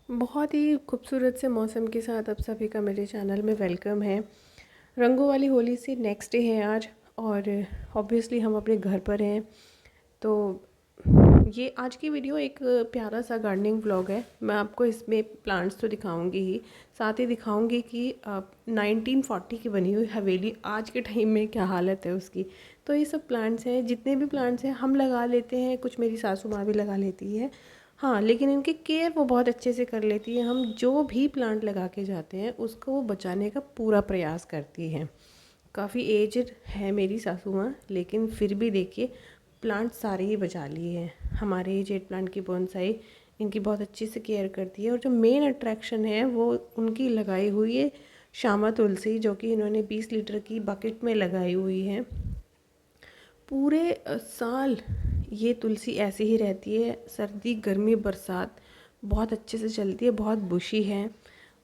बहुत ही खूबसूरत से मौसम के साथ आप सभी का मेरे चैनल में वेलकम है। रंगों वाली होली से नेक्स्ट डे है आज और ऑब्वियसली हम अपने घर पर हैं। तो ये आज की वीडियो एक प्यारा सा गार्डनिंग व्लॉग है। मैं आपको इसमें प्लांट्स तो दिखाऊंगी ही, साथ ही दिखाऊंगी कि 1940 की बनी हुई हवेली आज के टाइम में क्या हालत है उसकी। तो ये सब प्लांट्स हैं, जितने भी प्लांट्स हैं हम लगा लेते हैं, कुछ मेरी सासू माँ भी लगा लेती है। हाँ, लेकिन इनकी केयर वो बहुत अच्छे से कर लेती है। हम जो भी प्लांट लगा के जाते हैं उसको वो बचाने का पूरा प्रयास करती है। काफ़ी एजड है मेरी सासू माँ, लेकिन फिर भी देखिए प्लांट सारे ही बचा लिए हैं। हमारे जेड प्लांट की बोनसाई इनकी बहुत अच्छे से केयर करती है। और जो मेन अट्रैक्शन है वो उनकी लगाई हुई है श्यामा तुलसी, जो कि इन्होंने 20 लीटर की बकेट में लगाई हुई है। पूरे साल ये तुलसी ऐसे ही रहती है, सर्दी गर्मी बरसात बहुत अच्छे से चलती है, बहुत बुशी है।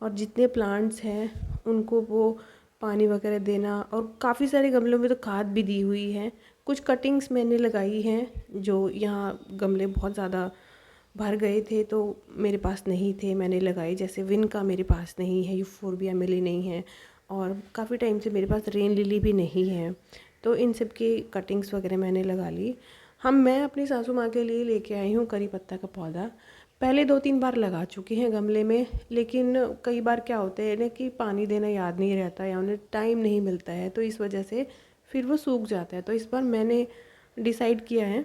और जितने प्लांट्स हैं उनको वो पानी वगैरह देना, और काफ़ी सारे गमलों में तो खाद भी दी हुई है। कुछ कटिंग्स मैंने लगाई हैं, जो यहाँ गमले बहुत ज़्यादा भर गए थे तो मेरे पास नहीं थे, मैंने लगाई। जैसे विन का मेरे पास नहीं है, यूफोरबिया मिली नहीं है, और काफ़ी टाइम से मेरे पास रेन लिली भी नहीं है। तो इन सब की कटिंग्स वगैरह मैंने लगा ली। मैं अपनी सासू माँ के लिए लेके आई हूँ करी पत्ता का पौधा। पहले 2-3 बार लगा चुके हैं गमले में, लेकिन कई बार क्या होता है ना कि पानी देना याद नहीं रहता या उन्हें टाइम नहीं मिलता है, तो इस वजह से फिर वो सूख जाता है। तो इस बार मैंने डिसाइड किया है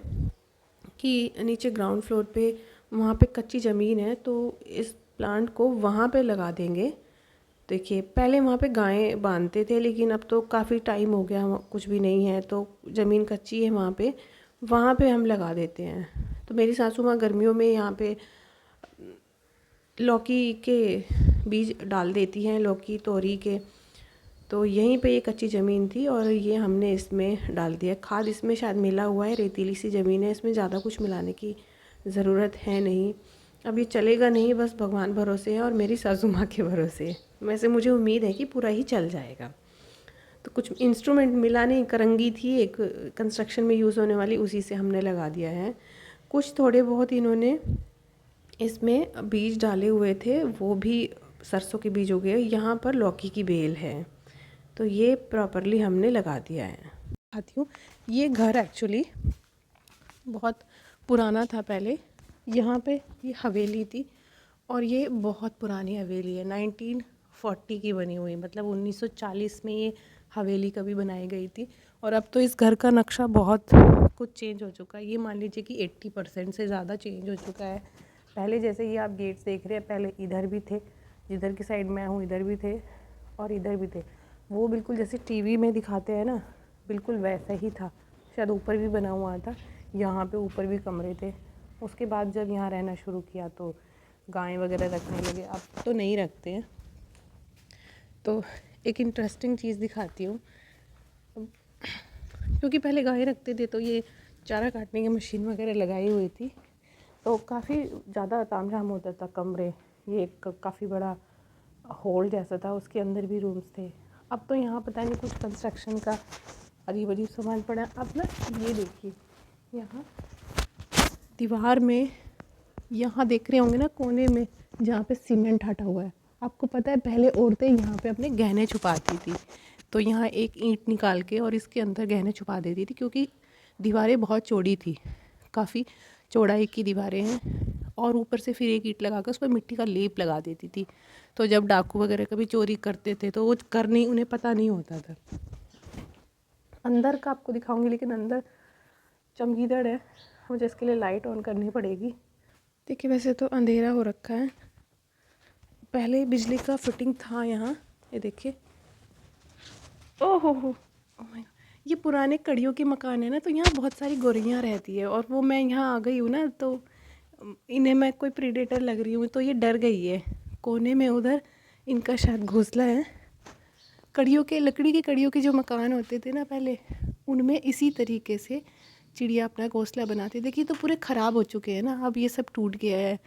कि नीचे ग्राउंड फ्लोर पे वहाँ पे कच्ची ज़मीन है, तो इस प्लांट को वहाँ पे लगा देंगे। देखिए पहले वहाँ पे गायें बांधते थे, लेकिन अब तो काफ़ी टाइम हो गया, कुछ भी नहीं है, तो ज़मीन कच्ची है वहाँ पे हम लगा देते हैं। तो मेरी सासू माँ गर्मियों में यहाँ पे लौकी के बीज डाल देती हैं, लौकी तोरी के। तो यहीं पे ये कच्ची ज़मीन थी और ये हमने इसमें डाल दिया खाद। इसमें शायद मिला हुआ है, रेतीली सी ज़मीन है, इसमें ज़्यादा कुछ मिलाने की ज़रूरत है नहीं। अब ये चलेगा नहीं, बस भगवान भरोसे है और मेरी सासू माँ के भरोसे। वैसे मुझे उम्मीद है कि पूरा ही चल जाएगा। तो कुछ इंस्ट्रूमेंट मिला नहीं, करंगी थी एक कंस्ट्रक्शन में यूज़ होने वाली, उसी से हमने लगा दिया है। कुछ थोड़े बहुत इन्होंने इसमें बीज डाले हुए थे, वो भी सरसों के बीज हो गए। यहाँ पर लौकी की बेल है, तो ये प्रॉपरली हमने लगा दिया है। आती हूँ, ये घर एक्चुअली बहुत पुराना था पहले। यहाँ पे ये हवेली थी और ये बहुत पुरानी हवेली है, 1940 की बनी हुई, मतलब 1940 में ये हवेली कभी बनाई गई थी। और अब तो इस घर का नक्शा बहुत कुछ चेंज हो चुका है। ये मान लीजिए कि 80% से ज़्यादा चेंज हो चुका है। पहले जैसे ये आप गेट्स देख रहे हैं, पहले इधर भी थे, जिधर की साइड मैं हूँ इधर भी थे और इधर भी थे। वो बिल्कुल जैसे टीवी में दिखाते हैं ना, बिल्कुल वैसा ही था। शायद ऊपर भी बना हुआ था, यहाँ पे ऊपर भी कमरे थे। उसके बाद जब यहाँ रहना शुरू किया तो गाय वगैरह रखने लगे, अब तो नहीं रखते हैं। तो एक इंटरेस्टिंग चीज़ दिखाती हूँ। क्योंकि पहले गाय रखते थे तो ये चारा काटने की मशीन वगैरह लगाई हुई थी, तो काफ़ी ज़्यादा तामझाम होता था कमरे। ये एक काफ़ी बड़ा हॉल जैसा था, उसके अंदर भी रूम्स थे। अब तो यहाँ पता नहीं कुछ कंस्ट्रक्शन का अजीब अजीब सामान पड़ा है। अब ना ये देखिए, यहाँ दीवार में, यहाँ देख रहे होंगे ना कोने में जहाँ पे सीमेंट हटा हुआ है, आपको पता है पहले औरतें यहाँ पे अपने गहने छुपाती थी। तो यहाँ एक ईंट निकाल के और इसके अंदर गहने छुपा देती थी, क्योंकि दीवारें बहुत चौड़ी थी, काफ़ी चौड़ाई की दीवारें हैं। और ऊपर से फिर एक ईंट लगा कर उस पर मिट्टी का लेप लगा देती थी। तो जब डाकू वगैरह कभी चोरी करते थे तो वो उन्हें पता नहीं होता था। अंदर का आपको दिखाऊंगी, लेकिन अंदर चमगीदड़ है, मुझे इसके लिए लाइट ऑन करनी पड़ेगी। देखिए वैसे तो अंधेरा हो रखा है, पहले बिजली का फिटिंग था यहाँ। ये देखिए, ओहो हो, ये पुराने कड़ियों के मकान है ना, तो यहाँ बहुत सारी गोरैयाँ रहती है। और वो मैं यहाँ आ गई हूँ ना, तो इन्हें मैं कोई प्रीडेटर लग रही हूँ, तो ये डर गई है। कोने में उधर इनका शायद घोंसला है। कड़ियों के, लकड़ी की कड़ियों के जो मकान होते थे ना पहले, उनमें इसी तरीके से चिड़िया अपना घोंसला बनाती। देखिए तो पूरे ख़राब हो चुके हैं ना, अब ये सब टूट गया है,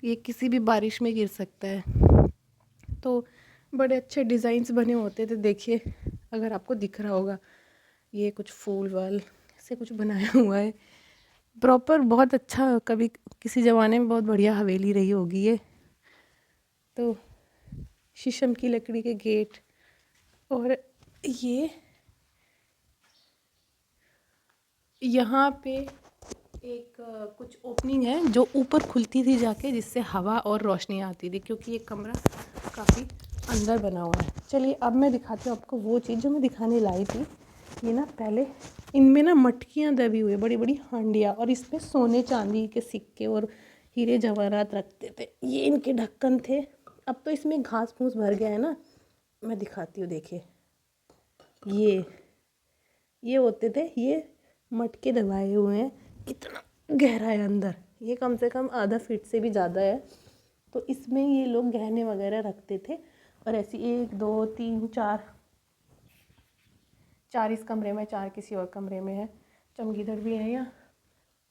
ये किसी भी बारिश में गिर सकता है। तो बड़े अच्छे डिज़ाइंस बने होते थे, देखिए अगर आपको दिख रहा होगा, ये कुछ फूल वाल से कुछ बनाया हुआ है प्रॉपर, बहुत अच्छा। कभी किसी ज़माने में बहुत बढ़िया हवेली रही होगी ये। तो शीशम की लकड़ी के गेट, और ये यहाँ पे एक कुछ ओपनिंग है जो ऊपर खुलती थी जाके, जिससे हवा और रोशनी आती थी, क्योंकि ये कमरा काफ़ी अंदर बना हुआ है। चलिए अब मैं दिखाती हूँ आपको वो चीज़ जो मैं दिखाने लाई थी। ये ना पहले इनमें ना मटकियाँ दबी हुई है, बड़ी बड़ी हांडियाँ, और इसमें सोने चांदी के सिक्के और हीरे जवाहरात रखते थे। ये इनके ढक्कन थे। अब तो इसमें घास फूस भर गया है ना, मैं दिखाती हूँ। देखिए ये होते थे, ये मटके दबाए हुए हैं। कितना गहरा है अंदर, ये कम से कम आधा फीट से भी ज़्यादा है। तो इसमें ये लोग गहने वगैरह रखते थे। और ऐसी 1 2 3 4 इस कमरे में, 4 किसी और कमरे में है। चमगीदड़ भी है यहाँ।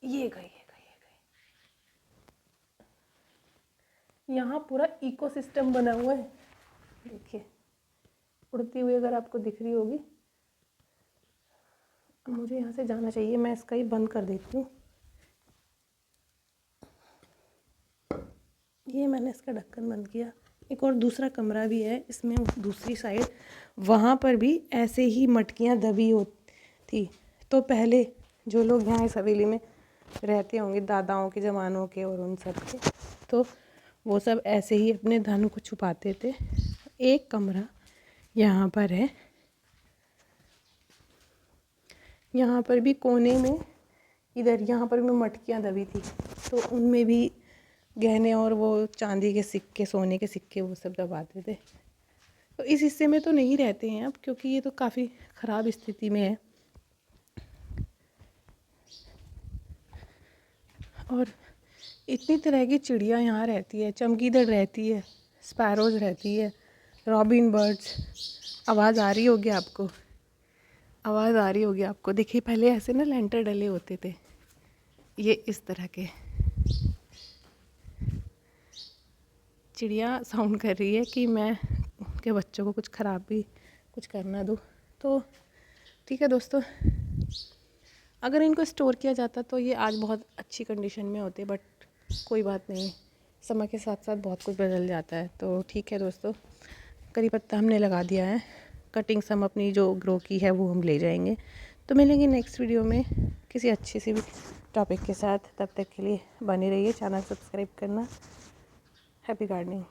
ये गई। यहाँ पूरा इकोसिस्टम बना हुआ है। देखिए उड़ती हुई अगर आपको दिख रही होगी। मुझे यहाँ से जाना चाहिए, मैं इसका ही बंद कर देती हूँ। ये मैंने इसका ढक्कन बंद किया। एक और दूसरा कमरा भी है इसमें, दूसरी साइड, वहाँ पर भी ऐसे ही मटकियाँ दबी होती थी। तो पहले जो लोग यहाँ इस हवेली में रहते होंगे, दादाओं के ज़मानों के और उन सब के, तो वो सब ऐसे ही अपने धन को छुपाते थे। एक कमरा यहाँ पर है, यहाँ पर भी कोने में, इधर यहाँ पर भी मटकियाँ दबी थी, तो उनमें भी गहने और वो चांदी के सिक्के, सोने के सिक्के, वो सब दबाते थे। तो इस हिस्से में तो नहीं रहते हैं अब, क्योंकि ये तो काफ़ी ख़राब स्थिति में है। और इतनी तरह की चिड़िया यहाँ रहती है। चमगीदड़ रहती है, स्पैरोज़ रहती है, रॉबिन बर्ड्स। आवाज़ आ रही होगी आपको, आवाज़ आ रही होगी आपको। देखिए पहले ऐसे ना लेंटर डले होते थे, ये इस तरह के। चिड़िया साउंड कर रही है कि मैं के बच्चों को कुछ ख़राब भी कुछ करना दूँ। तो ठीक है दोस्तों, अगर इनको स्टोर किया जाता तो ये आज बहुत अच्छी कंडीशन में होते, बट कोई बात नहीं, समय के साथ साथ बहुत कुछ बदल जाता है। तो ठीक है दोस्तों, करी पत्ता हमने लगा दिया है, कटिंग्स हम अपनी जो ग्रो की है वो हम ले जाएंगे। तो मिलेंगे नेक्स्ट वीडियो में किसी अच्छी सी भी टॉपिक के साथ। तब तक के लिए बने रहिए, चैनल सब्सक्राइब करना। Happy gardening.